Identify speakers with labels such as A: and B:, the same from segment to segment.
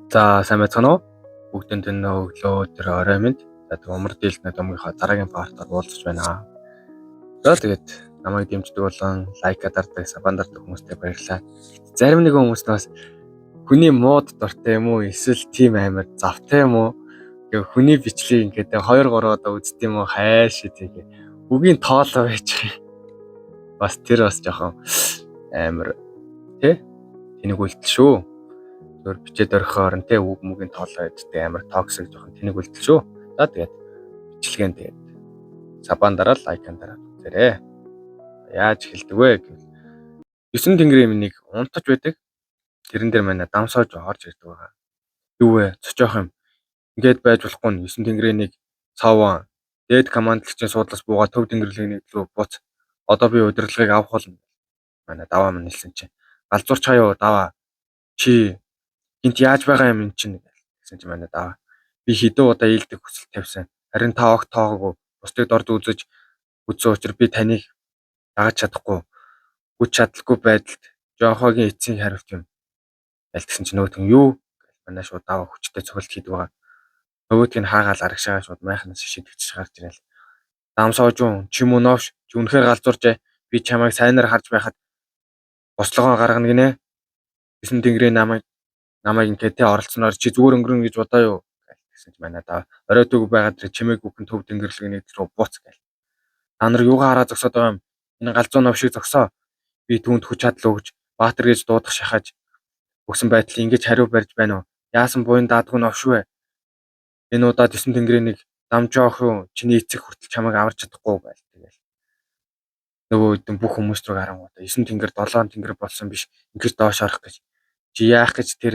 A: За сайн байцгаана уу? Бүгдэнд энэ өглөө тэр орой минь. За тэг умар дийлнэ домгийнхаа дараагийн партаар уулзч байна. За тэгээд намайг дэмждэг болон лайка дардаг, сабан дардаг хүмүүстээ баярлалаа. Зарим нэгэн хүмүүс нь бас хүний мууд дуртай юм уу? Эсвэл тийм амар завтай юм уу? Гэхдээ хүний бичлэгийг ингээд 2 3 удаа үзт юм уу? Хайш тэгээ. Үгийн тоолоо байж. Бас тэр бас жоохон амар тэ тэнэг үлдэл шүү. Зөөр бичээд орхиоор нь үг мүгийн тоолоо гэдтэй амар токсик жоохон тэнэг үлдэл шүү. За тэгээд бичлэгэн тэгээд сабан дараа лайкан дараа үзээрэй. Яаж эхэлдэг вэ гэвэл 9 тэнгэрийн минийг унтаж байдаг. Тэрэн дээр манай дамсааж орж ирдэг байгаа. Юу вэ? Цочоох юм. Ингээд байж болохгүй нь 9 тэнгэрийн нэг цаван дээд командлагчийн суудлаас буугаад төв тэнгэрлэгийн рүү буц. Одоо би удирдлагыг авах болно. Манай даваа минь хэлсэн чинь галзуурч хаяа даваа чи гинт яаж байгаа юм чинь гэсэн чинь манай даваа би хэдэн удаа ээлдэг хүсэл тавьсан. Харин та огт тоогоогүй. Бусдыг дорд үзсэн учраас би таныг дагаж чадахгүй. Хүч чадалгүй байдалд Жонхогийн эцсийн хариулт юм. Ялтгсан чинь нөгөөт нь юу? Манай шууд даваа хүчтэй цохилт хийдэг байгаа. Нөгөөт нь хаагаал арагшаагаа шууд майхнаас шидэгдэж гарч ирэл. Дамсоожун чи мөн новш чи үнэхээр галзууржээ. Би чамайг сайнаар харж байхад бослогоо гаргана гинэ. 9 тэнгэрийн намайг ингээд тэ оролцсноор чи зүгээр өнгөрнө гэж бодоо юу гэсэн чи манай даа оройтойг байгаад тэр чимээг бүхэн төв тэнгэрлэгийн рүү буц гэл. Та нар юугаа хараа зогсоод байгаа юм? Энэ галзуу нов шиг зогсоо. Би түүнд хүч чадал өгж баатар гэж дуудах шахаж өгсөн байтал ингэж хариу барьж байна уу? Яасан буян даадгүй новш вэ? Энэ удаад 9 тэнгэрийн нэг дамжоох юу? Чиний эцэг хүртэл чамайг аварч чадахгүй байл тэгэл. Нөгөө үдэн бүх хүмүүс рүү харангуйта 9 тэнгэр 7 тэнгэр болсон биш. Ингэж доош орох гэж. Чи яах гэж тэр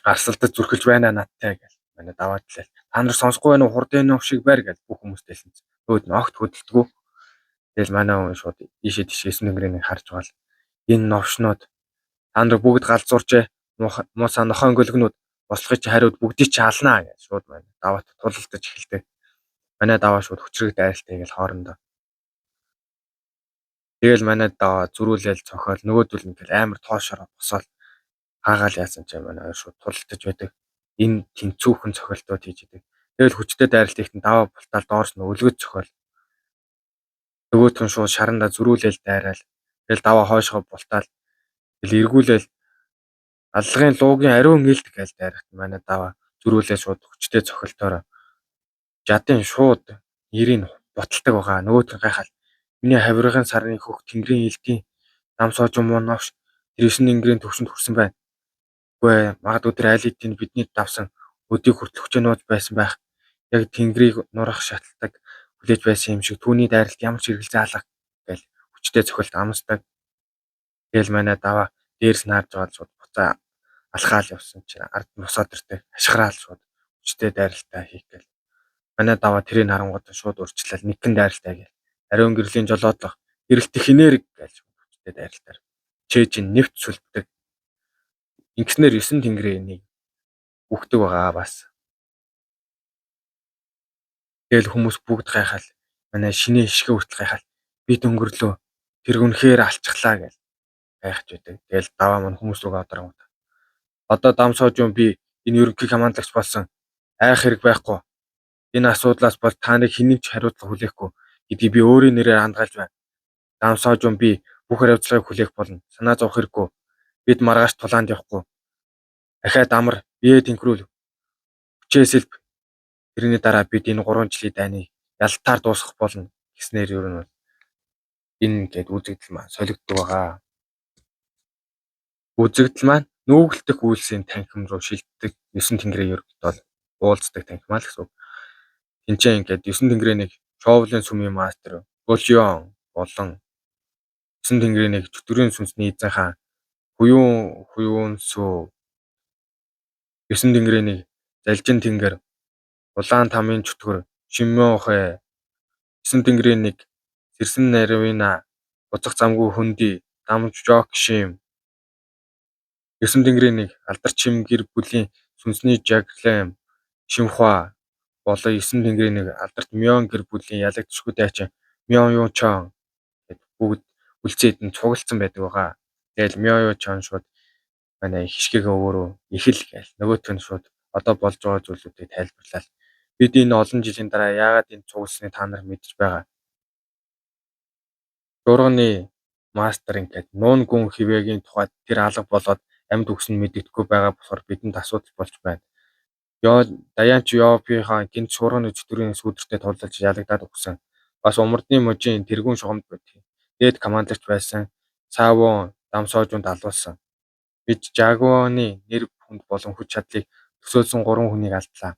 A: арсалдаж зүрхэлж байна надтай гэл. Манай даваад лээ. Та нар сонсохгүй байна уу? Хурдан нов шиг байр гэж бүх хүмүүст хэлсэн. Өөд нь огт хөдөлдөггүй. Тэгэл манай хүн шууд ийшээ тийшээ 9 тэнгэрийг харж байгаа л энэ новшнууд та нар бүгд галзууржээ. Мууса нохоо өнгөлгнүүд бослогын чи хариуд бүгдийг чи алнаа гэж шууд манай даваад тулалдаж эхэлдэг. Манай даваа шууд хүчрэг дайралтай гэл хоорондоо. Тэгэл манай даваа зөрүүлэл цохол нөгөөдөл нь тэгэл амар тоошороо босоод хаагаал яасан ч манай хоёр шууд тулалдаж байдаг. Энэ тэнцүүхэн цохилтууд хийж идэг. Тэгэл хүчтэй дайралт ихтэн даваа бултаал доорс нь өлгөж цохол. Нөгөөдгөн шууд шарандаа зөрүүлэл дайраал. Тэгэл даваа хойшоо бултаал. Тэгэл эргүүлэл аллагын луугийн ариун нэлт гээл дайрахт манай даваа зөрүүлээ шууд хүчтэй цохилтоор жадын шууд нэрийг боталдаг байгаа. Нөгөөдгөн гайхал. Миний хавиргын сарны хөх тэнгэрийн элдийн дамсоож юм новш 9 тэнгэрийн төвшөнд хүрсэн байна. Үгүй магадгүй тэр айлтыг бидний давсан өдийг хүртэл хүчнөөд байсан байх. Яг тэнгэрийг нурах шаталдаг хүлээж байсан юм шиг түүний дайралт ямар ч хэрэгэлзээ алга гээл хүчтэй цохилт амсдаг. Тэгэл манай даваа дээрс наарж байгаа шууд буцаа алхаал явсан чинь ард нь босоод ирдэг. Ашгараал шууд хүчтэй дайралтаа хийх гээл. Манай даваа тэрийг харангууд шууд урьдчилал нэгэн дайралтай гээл. Ариун гэрлийн жолоодлох гэрэлт хинэрэг гээл хүчтэй дайралтаар. Чээж нэвт сүлбдэг. Ингэснээр 9 тэнгэрийн нэг үхдэг байгаа бас. Тэгэл хүмүүс бүгд гайхал манай шинэ ишгэ хүртэл гайхал би дөнгөрлөө тэр үнэхээр алчглаа гэж гайхаж байдаг. Тэгэл даваа маань хүмүүс рүү одоргоо. Одоо дамсоож юм би энэ ерөнхий командлагч болсон айх хэрэг байхгүй. Энэ асуудлаас бол та нарыг хэнийг ч хариуцлага хүлээхгүй гэдгийг би өөрийн нэрээр хандгайлж байна. Дамсоож юм би бүх хариуцлагыг хүлээх болно. Санаа зовох хэрэггүй. Бид маргааш тулаанд явахгүй. Дахиад амар бие тэнхрүүл. Хүчээсэл тэрний дараа бид энэ 3 жилийн дайныг ялтаар дуусгах болно гэснээр ер нь энэ гээд үзэгдэл маань солигддог байгаа. Үзэгдэл маань нүүгэлтэх үйлсийн танхим руу шилждэг 9 тэнгэрийн ерөнхийдөө уулздаг танхимаа л гэсэн үг. Тинчээ ингээд 9 тэнгэрийн нэг шоулын сүмийн мастер Болжион болон 9 тэнгэрийн нэг чөтгөрийн сүнсний эзэн хаан Хуюун сүү 9 тэнгэрийн нэг залжин тэнгэр улаан тамийн чөтгөр Шиммёхэ 9 тэнгэрийн нэг сэрсэн наривина буцах замгүй хөндөй дамж жок шим 9 тэнгэрийн нэг алдарч шим гэр бүлийн сүнсний жаглэм шимхва болон 9 тэнгэрийн нэг алдарт мён гэр бүлийн ялагдшгүй дайчин мён юу чон гэд бүгд үлцээд нь цуглдсан байдаг байгаа. Тэгэл мён юу чон шууд манай хишгээгээ өөрөө их л гээл нөгөөх нь шууд одоо болж байгаа зүйлүүдийг тайлбарлаад бид энэ олон жилийн дараа яагаад энэ цугласныг та нар мэдж байгаа. Дурганы мастер ингээд нуун гүн хивээгийн тухайд тэр алга болоод амьд үгс нь мэддэхгүй байгаа болохоор бидэнд асуудал болж байна. Даяанч Йопийнхаа гинт шуурганы өчтөрийн сүүдэртээ тулалж ялагдаад өгсөн. Бас умардны мужийн тэргүүн шугамд байдгийг. Дээд командлагч байсан Савон Дамсоожунд алуулсан. Бид Жагуаны нэр хүнд болон хүч чадлыг төсөөлсөн 3 хүнийг алдлаа.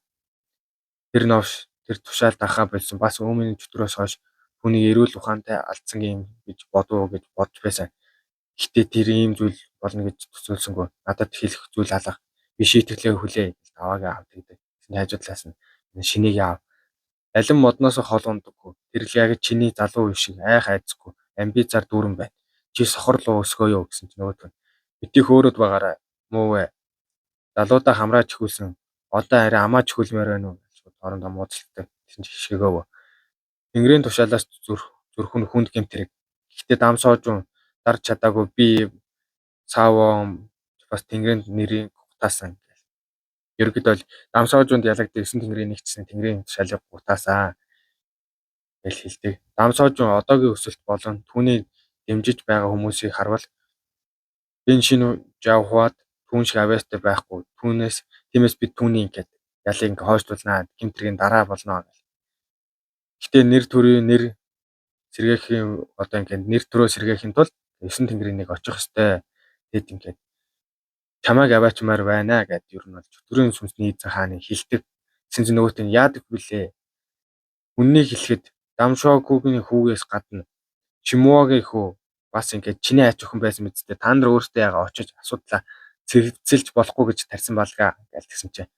A: Тэр новш тэр тушаал дахаа болсон бас өмнө өчтөрөөс хойш түүнийг эрүүл ухаантай алдсан юм гэж бодов гэж бодж байсан. Гэхдээ тэр ийм зүйл болно гэж төсөөлсөнгүй. Надад хэлэх зүйл алга. Би шийтгэлээ хүлээ. Аваагаа авд гэдэг. Тэнд хажуудлаас нь шинийг яав. Алин модноос хол ундаггүй. Тэр л яг чиний залуу үе шиг айх айцгүй. Амбицаар дүүрэн байна. Чи сохорлоо өсгөө юу гэсэн чинь нөгөөд нь. Битгий хөөрөд байгаарай. Муу вэ? Залуудаа хамраач хүүлсэн. Одоо арай амаач хүүлмээр байна уу? Хоорондоо муудалцдаг. Тэнд хишгээгөө. Тэнгэрийн тушаалаас зүрхэн хүнд гэмт хэрэг. Гэхдээ Дамсоожун дарж чадаагүй би Савон бас тэнгэрийн нэрийг гутаасан. Ерөнхийдөө бол Дамсоожунд ялагдсан 9 тэнгэрийн нэгтсэн тэнгэрийн тушаалыг гутаасаа гэж хэлдэг. Дамсоожун одоогийн өсөлт болон түүний дэмжиж байгаа хүмүүсийг харвал энэ шинэ Жавхад түүн шиг авьяастай байхгүй. Тиймээс бид түүний ингээд ялыг ингээд хойшлуулнаа. Гэмтрийн дараа болно. Гэхдээ нэр сэргээхийн одоо ингээд нэр төрөө сэргээхийн тулд 9 тэнгэрийн нэг очих хэвээр тэгэд ингээд чамайг аваачмаар байна гэд ер нь бол чөтгөрийн сүнсний эзэн хааны хэлдэг. Гэсэн чинь нөгөөт нь яадаг билээ. Үннийг хэлэхэд Дамшоокугийн хүүгээс гадна Чимуагийн хүү бас ингээд чиний ач охин байсан мэдтэй. Та нар өөртөө яага очиж асуудлаа цэвцэлж болохгүй гэж тарьсан балгаа гэж тэгсэн чинь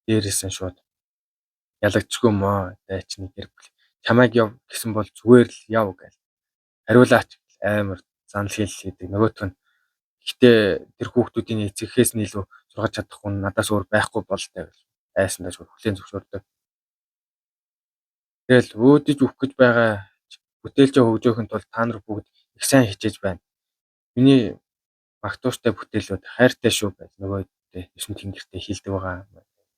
A: дээрээс нь шууд ялагчгүй мөө дайчны гэр бүл. Чамайг яв гэсэн бол зүгээр л яв гэж хариулаач амар занл хийлээдэг. Нөгөөтг нь гэхдээ тэр хүүхдүүдийн эцэгхээс нь илүү сургаж чадахгүй надаас өөр байхгүй болтой гэж айсандаа шууд хүлээн зөвшөөрдөг. Тэгэл өөдөж үхэх гэж байгаа бүтээлчээ хөгжөөхөн тулд та нар бүгд их сайн хичээж байна. Миний магтууштай бүтээлүүд хайртай шүү гэж нөгөөдөө 9 тэнгэртэй хэлдэг байгаа.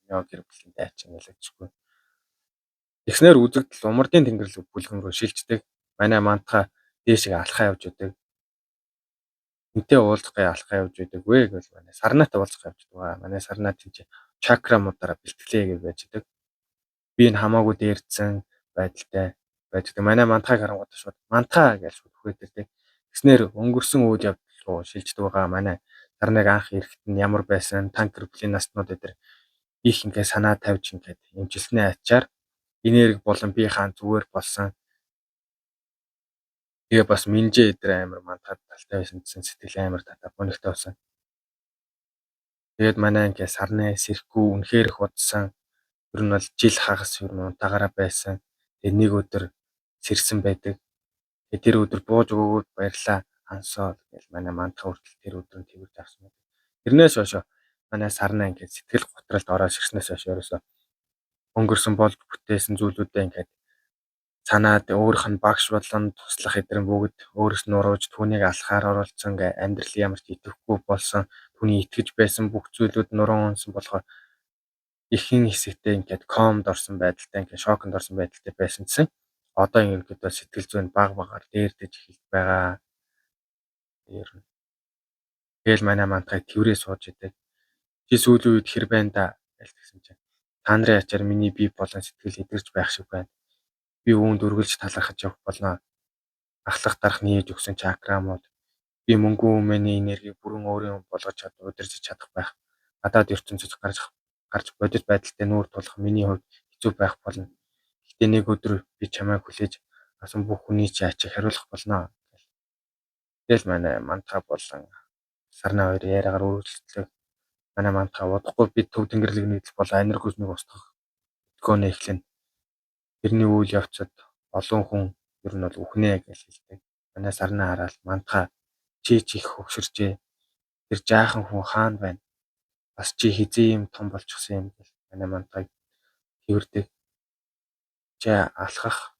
A: Яа гэр бүлийн дайчин ялагдчихгүй. Тэгснээр үзэгдэл умардын тэнгэрл бүлгэн рүү шилждэг. Манай мантха дээшээ алхаа явж байдаг. Энтэй уулзгай алхаа явж байдаг вэ гэж манай сарнаатай уулзах явж байгаа. Манай сарнаа тийч чакрамуудаараа бэлтгэлээ гэж байж байдаг. Би энэ хамаагүй дээрдсэн байдалтай байж байдаг. Манай мантхаг харангуйтай шууд мантхаа гэж шууд хүгээдэрдэг. Тэгснээр өнгөрсөн үйл явдал руу шилждэг байгаа. Манай сарнаг анх ирэхэд нь ямар байсан танкер бүлийн настнууд эдэр их ингээ санаа тавьж ингээд эмчилснээ ачаар энерги болон би хаан зүгээр болсон. Тэгээ бас минжээ эдэр амар мантхад талтай байсан гэсэн сэтгэл амар татапонигтай болсон. Тэгээд манай ингээ сарнаа сэрхгүй үнэхээр их удсан. Ер нь бол жил хагас ер нь унтаагаараа байсан. Тэгээ нэг өдөр сэрсэн байдаг. Тэгээ тэр өдөр бууж өгөөд баярлаа ансоо гэж манай мантха хүртэл тэр өдөр нь тэрж авсан байдаг. Тэрнээс хойш манай сарнаа ингээ сэтгэл готролд ороод ширснээс хойш ерөөсөө өнгөрсөн болж бүтээсэн зүйлүүдээ ингээд санаад өөрийнх нь багш болон туслах эдрэн бүгд өөрөөс нь урууж түүнийг алхаар оруулсан гэ амьдрал ямар ч идэвхгүй болсон түүний итгэж байсан бүх зүйлүүд нуруу унсан болохоор ихэнх хэсэгтээ ингээд комд орсон байдалтай ингээд шоконд орсон байдалтай байсан гэсэн. Одоо ингээд сэтгэл зүйн багаар дээрдэж эхэлж байгаа. Ер нь тэгэл манай мантхай тэрвэрээ сууж идэг. Чи сүүлийн үед хэр байна да гэсэн чинь та нарын ачаар миний бие болон сэтгэл эдгэрч байх шиг байна. Би үүнд үргэлж талархаж явах болно. Ахлах дарах нээж өгсөн чакрамууд би мөнгөн өмнөний энергийг бүрэн өөрийн болгож удирдах чадах байх. Гадаад ертөнцөд гарч бодит байдалтай нүүр тулах миний хувьд хэцүү байх болно. Гэхдээ нэг өдөр би чамайг хүлээж асан бүх хүний чи ачиг хариулах болно. Тэгэл манай мантха болон сарнаа хоёр яриагаар үргэлжлэв. Манай мантха удахгүй би төв тэнгэрлэг нийтлэл бол аниргүйс нэг устгах гонэ эхлэн. Тэрний үйл явцад олон хүн ер нь бол үхнэ гэж хэлдэг. Манай сарнаа хараад мантха чи их хөгшөрчээ. Тэр жаахан хүн хаан байна. Бас чи хизээ юм том болчихсон юм гэж манай мантхаг тэрдэг. Чи алах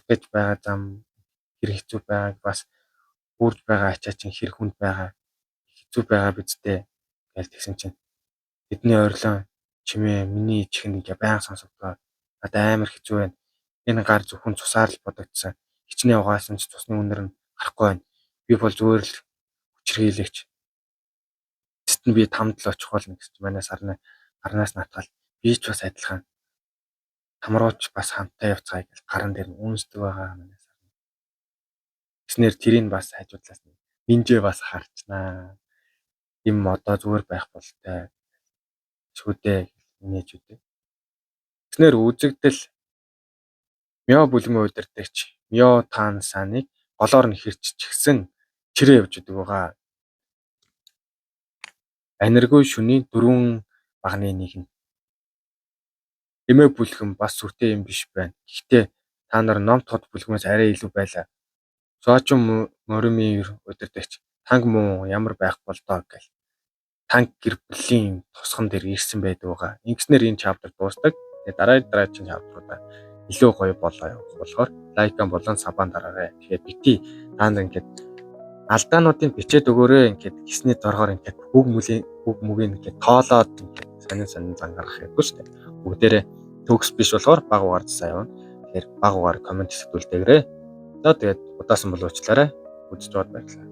A: гэж байгаа зам хэр хэцүү байгааг бас үрж байгаа ачаа чинь хэр хүнд байгаа хэцүү байгаа биз дээ. Тэгэл тэгсэн чинь бидний орилон чимээ миний чихэнд ингээ баян сонсогдоо. Надад амар хэцүү байна. Энэ гар зөвхөн цусаар л бодогдсон. Хичнээн угаасан ч цусны үнэр нь гарахгүй байна. Би бол зүгээр л хүчрхийлэгч. Тэст нь би 5 7 очих болно гэж манай гарнаас натгал би ч бас адилхан хамрууч бас хамтаа явцгаая гэж гаран дээр нь үнсдэг байгаа манай сар. Тэснэр тэрийг бас хажуудлаас нь минжээ бас харчнаа. Им одоо зүгээр байх болтой. Чүдээ нээжүүдээ. Тэснэр үзэгдэл мё бүлгэн удирдагч мё таан саныг голоор нь хэрччихсэн чирээ явж идэг байгаа. Аниргүй шөнийн 4 багны нэг нь. Эмээ бүлгэн бас сүртэй юм биш байна. Гэхдээ та нар ном тод бүлгмээс арай илүү байлаа. Соочин моримын удирдагч танк муу ямар байх болдоо гэл. Танк гэр бүлийн тусган дээр ирсэн байдаг байгаа. Ингэснээр энэ чаптер дуустдаг. Тэгээ дараагийн чаптеруудаа илүү гоё болоо явах болохоор лайкан болон сабан дараарай. Тэгэхээр бити та нар ингээд алдаануудыг бичээд өгөөрэй. Ингээд гисний доргоор ингээд бүх мөгийг ингээд тоолоод ингээд сонин зангарах хэрэггүй шүү дээ. Бүгдээрээ төгс биш болохоор баг угаар засаа явна. Тэгэхээр баг угаар комент хэсэгт үлдээгээрэй. За тэгээд удаасан боловчлаарай. Үзэж бод баярлалаа.